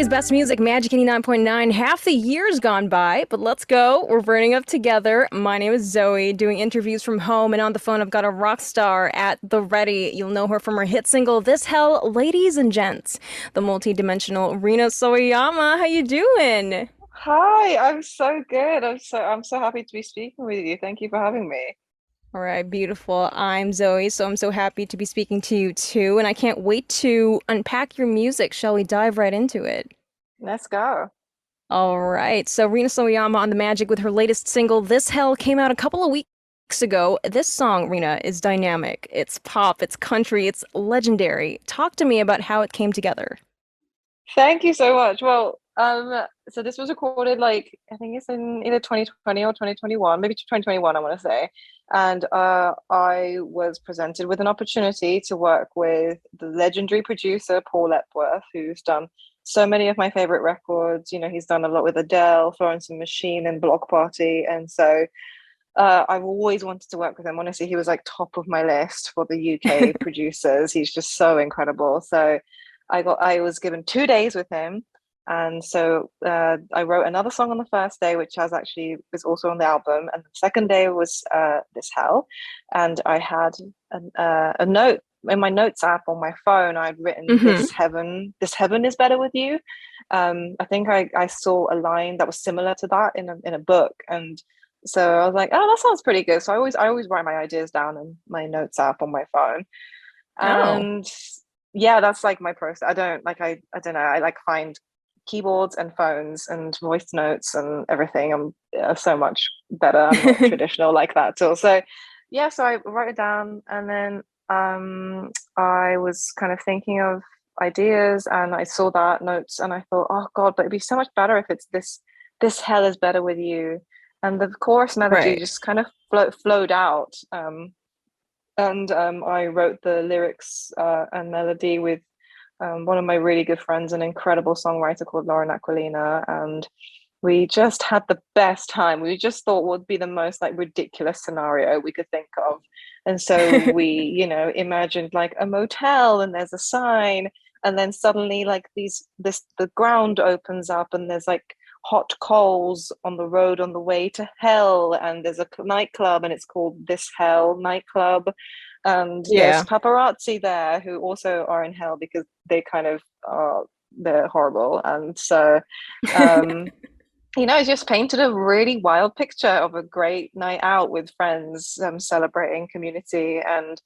Today's best music, Magic 89.9. Half the year's gone by, but let's go. We're burning up together. My name is Zoe, doing interviews from home, and on the phone I've got a rock star at the ready. You'll know her from her hit single, This Hell, Ladies and Gents. The multi-dimensional Rina Sawayama. How you doing? Hi, I'm so good. I'm so happy to be speaking with you. Thank you for having me. All right, beautiful. I'm Zoe, so I'm so happy to be speaking to you too, and I can't wait to unpack your music. Shall we dive right into it? Let's go. All right. So Rina Sawayama on the Magic with her latest single, This Hell, came out a couple of weeks ago. This song, Rina, is dynamic. It's pop, it's country, it's legendary. Talk to me about how it came together. Thank you so much. So this was recorded like I think it's in either 2020 or 2021, maybe 2021, I want to say. And I was presented with an opportunity to work with the legendary producer Paul Epworth, who's done so many of my favorite records. You know, he's done a lot with Adele, Florence and the Machine, and Block Party, and so I've always wanted to work with him. Honestly, he was like top of my list for the UK producers. He's just so incredible. So I was given 2 days with him, and so I wrote another song on the first day, which has actually was also on the album, and the second day was This Hell, and I had a note in my notes app on my phone. I'd written Hmm. this heaven is better with you. I think I saw a line that was similar to that in a book, and so I was like, oh, that sounds pretty good. So I always write my ideas down in my notes app on my phone. Oh. And yeah, that's like my process. I don't know. I like find keyboards and phones and voice notes and everything. I'm so much better. I'm not traditional like that at all. So yeah, so I wrote it down, and then I was kind of thinking of ideas, and I saw that notes, and I thought, oh God, but it'd be so much better if it's this hell is better with you. And the chorus melody Right. just kind of flowed out. And I wrote the lyrics and melody with one of my really good friends, an incredible songwriter called Lauren Aquilina, and we just had the best time. We just thought what would be the most like ridiculous scenario we could think of, and so we, imagined like a motel, and there's a sign, and then suddenly like the ground opens up, and there's like hot coals on the road on the way to hell, and there's a nightclub, and it's called This Hell Nightclub, and there's Yeah. paparazzi there who also are in hell because they kind of are they're horrible, and so um it just painted a really wild picture of a great night out with friends, celebrating community and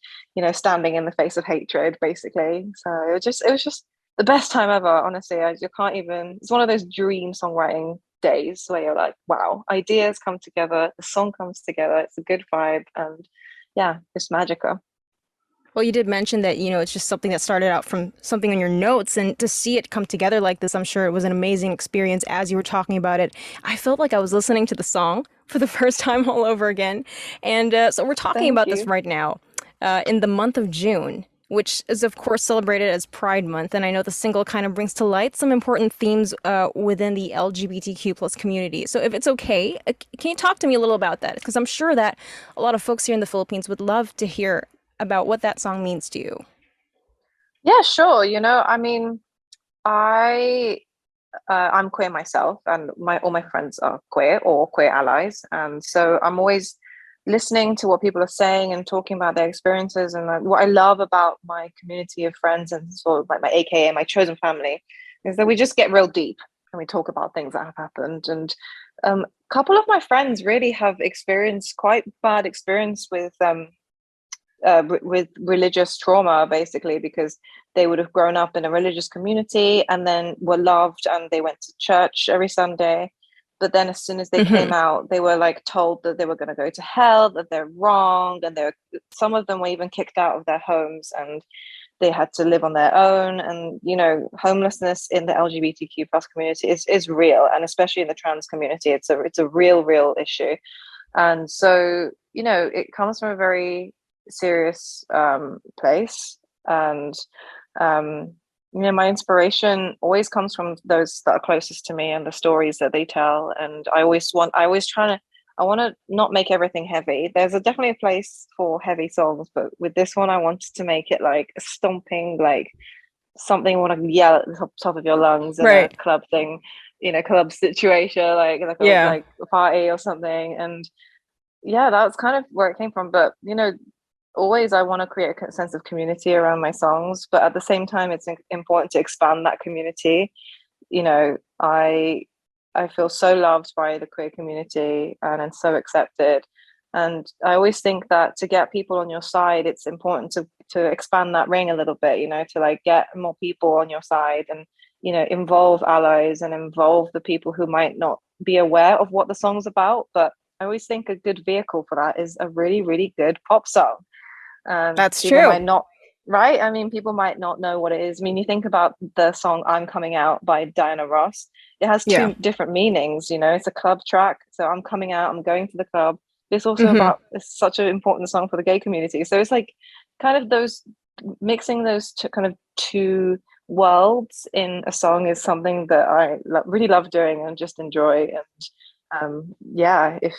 standing in the face of hatred, basically. So it was just the best time ever. Honestly, you can't even. It's one of those dream songwriting days where you're like, wow, ideas come together, the song comes together, it's a good vibe, and yeah, it's magical. Well, you did mention that, it's just something that started out from something in your notes, and to see it come together like this, I'm sure it was an amazing experience as you were talking about it. I felt like I was listening to the song for the first time all over again. And so we're talking Thank about this you. right now in the month of June, which is, of course, celebrated as Pride Month. And I know the single kind of brings to light some important themes within the LGBTQ plus community. So if it's okay, can you talk to me a little about that? Because I'm sure that a lot of folks here in the Philippines would love to hear about what that song means to you. Yeah, sure. I mean, I I'm queer myself, and my all my friends are queer or queer allies, and so I'm always listening to what people are saying and talking about their experiences. And what I love about my community of friends and sort of like my AKA, my chosen family, is that we just get real deep and we talk about things that have happened. And a couple of my friends really have experienced quite bad experience with religious trauma, basically, because they would have grown up in a religious community and then were loved, and they went to church every Sunday, but then as soon as they came Hmm. out, they were like told that they were going to go to hell, that they're wrong, and they're some of them were even kicked out of their homes, and they had to live on their own. And homelessness in the LGBTQ plus community is real, and especially in the trans community, it's a real issue. And so it comes from a very serious place, and um, my inspiration always comes from those that are closest to me and the stories that they tell. And I always try to I want to not make everything heavy. There's definitely a place for heavy songs, but with this one I wanted to make it like a stomping, like something you want to yell at the top of your lungs in a Right. club thing, club situation, Yeah. like a party or something. And yeah, that's kind of where it came from. But always I want to create a sense of community around my songs, but at the same time, it's important to expand that community. I feel so loved by the queer community and I'm so accepted. And I always think that to get people on your side, it's important to expand that ring a little bit, to like get more people on your side and involve allies and involve the people who might not be aware of what the song's about. But I always think a good vehicle for that is a really, really good pop song. That's People true. might not, right? I mean, people might not know what it is. I mean, you think about the song I'm Coming Out by Diana Ross, it has Yeah. two different meanings, it's a club track. So I'm coming out, I'm going to the club. It's also Hmm. about, it's such an important song for the gay community. So it's like kind of those mixing those kind of two worlds in a song is something that I really love doing and just enjoy. And yeah, if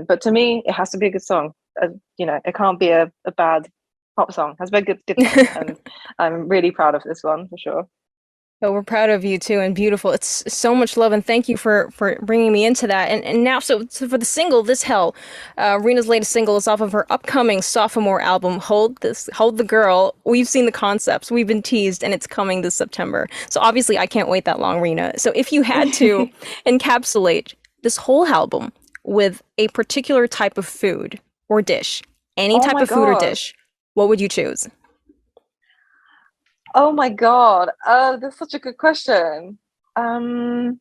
but to me, it has to be a good song. It can't be a bad pop song. It has to be a good song, and I'm really proud of this one for sure. So we're proud of you too, and beautiful. It's so much love, and thank you for bringing me into that. And now, so for the single, "This Hell," Rena's latest single is off of her upcoming sophomore album, Hold the Girl." We've seen the concepts, we've been teased, and it's coming this September. So obviously, I can't wait that long, Rena. So if you had to encapsulate this whole album with a particular type of food or dish, any Oh type my of food or God. dish, what would you choose? Oh my God. That's such a good question. Um,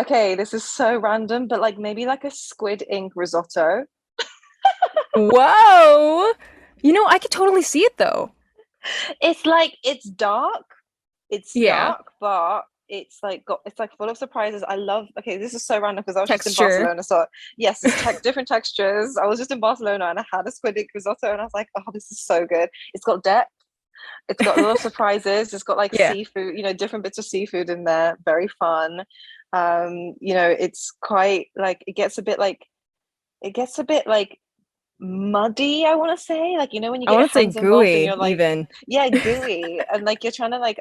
okay, this is so random, but like maybe like a squid ink risotto. Whoa! I could totally see it though. It's like it's Yeah. dark, but it's like full of surprises. I love. Okay, this is so random because I was just in Texture. Barcelona, so yes, it's different textures. I was just in Barcelona and I had a squid ink risotto, and I was like, oh, this is so good. It's got depth. It's got a lot of surprises. It's got like Yeah. seafood, different bits of seafood in there. Very fun. It's quite like it gets a bit like muddy, I want to say. Like, when you I get your want to say hands involved and gooey you're like, even. yeah, gooey. And like you're trying to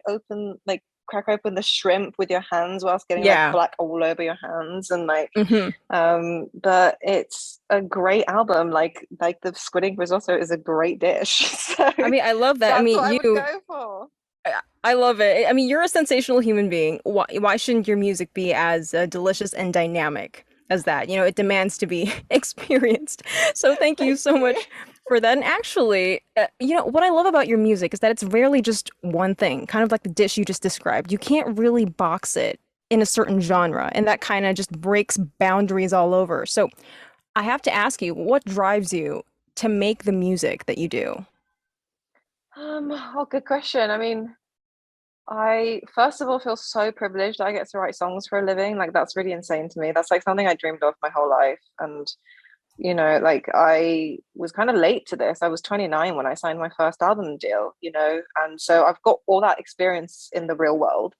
crack open the shrimp with your hands whilst getting like Yeah. black all over your hands and Hmm. but it's a great album. Like the squid ink risotto is a great dish. So I mean, I love that. I that's mean, what I would go for. I love it. I mean, you're a sensational human being. Why shouldn't your music be as delicious and dynamic as that? It demands to be experienced. So thank you Thank so you. much for that. And actually, what I love about your music is that it's rarely just one thing, kind of like the dish you just described. You can't really box it in a certain genre, and that kind of just breaks boundaries all over. So I have to ask you, what drives you to make the music that you do? Good question. I mean, I first of all feel so privileged that I get to write songs for a living. Like that's really insane to me. That's like something I dreamed of my whole life. And like I was kind of late to this. I was 29 when I signed my first album deal, and so I've got all that experience in the real world.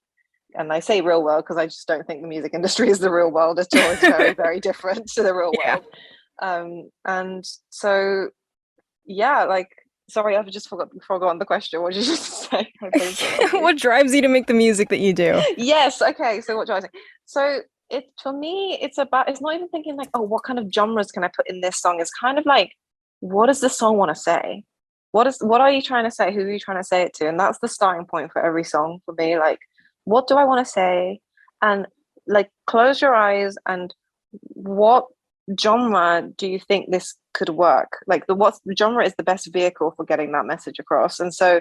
And I say real world because I just don't think the music industry is the real world at all. It's very, very different to the real Yeah. world. And so yeah, like sorry, I've just forgotten the question. What did you just say? My brain's so fuzzy. What drives you to make the music that you do? Yes, okay. So what do I say? So it for me, it's not even thinking like, oh, what kind of genres can I put in this song? It's kind of like, what does the song want to say? What are you trying to say? Who are you trying to say it to? And that's the starting point for every song for me. Like, what do I want to say? And like close your eyes and what genre do you think this could work? Like the genre is the best vehicle for getting that message across. And so,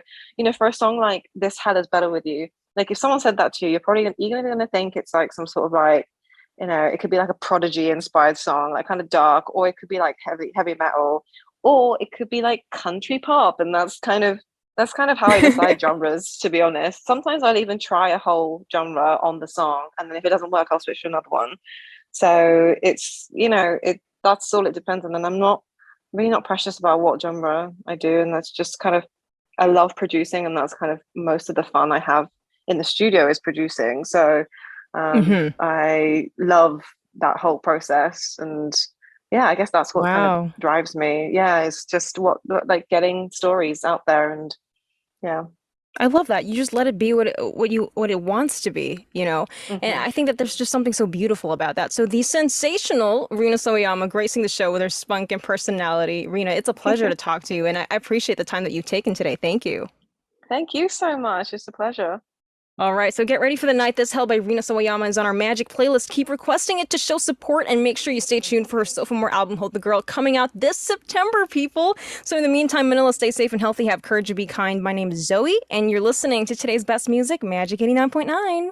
for a song like This Hell Is Better With You, like if someone said that to you, you're going to think it's like some sort of like, it could be like a Prodigy inspired song, like kind of dark, or it could be like heavy metal, or it could be like country pop. And that's kind of how I decide genres, to be honest. Sometimes I'll even try a whole genre on the song, and then if it doesn't work, I'll switch to another one. So it's, that's all it depends on. And I'm not really not precious about what genre I do. And that's just kind of, I love producing, and that's kind of most of the fun I have in the studio is producing. So Hmm. I love that whole process. And yeah, I guess that's what kind of Wow. drives me. Yeah, it's just like getting stories out there. And yeah. I love that. You just let it be what it wants to be, you know. And Hmm. I think that there's just something so beautiful about that. So the sensational Rina Sawayama gracing the show with her spunk and personality. Rina, it's a pleasure to talk to you, and I appreciate the time that you've taken today. Thank you. Thank you so much. It's a pleasure. All right, so get ready for the night. This Hell by Rina Sawayama is on our Magic playlist. Keep requesting it to show support, and make sure you stay tuned for her sophomore album, Hold the Girl, coming out this September, people. So in the meantime, Manila, stay safe and healthy. Have courage and be kind. My name is Zoe, and you're listening to today's best music, Magic 89.9.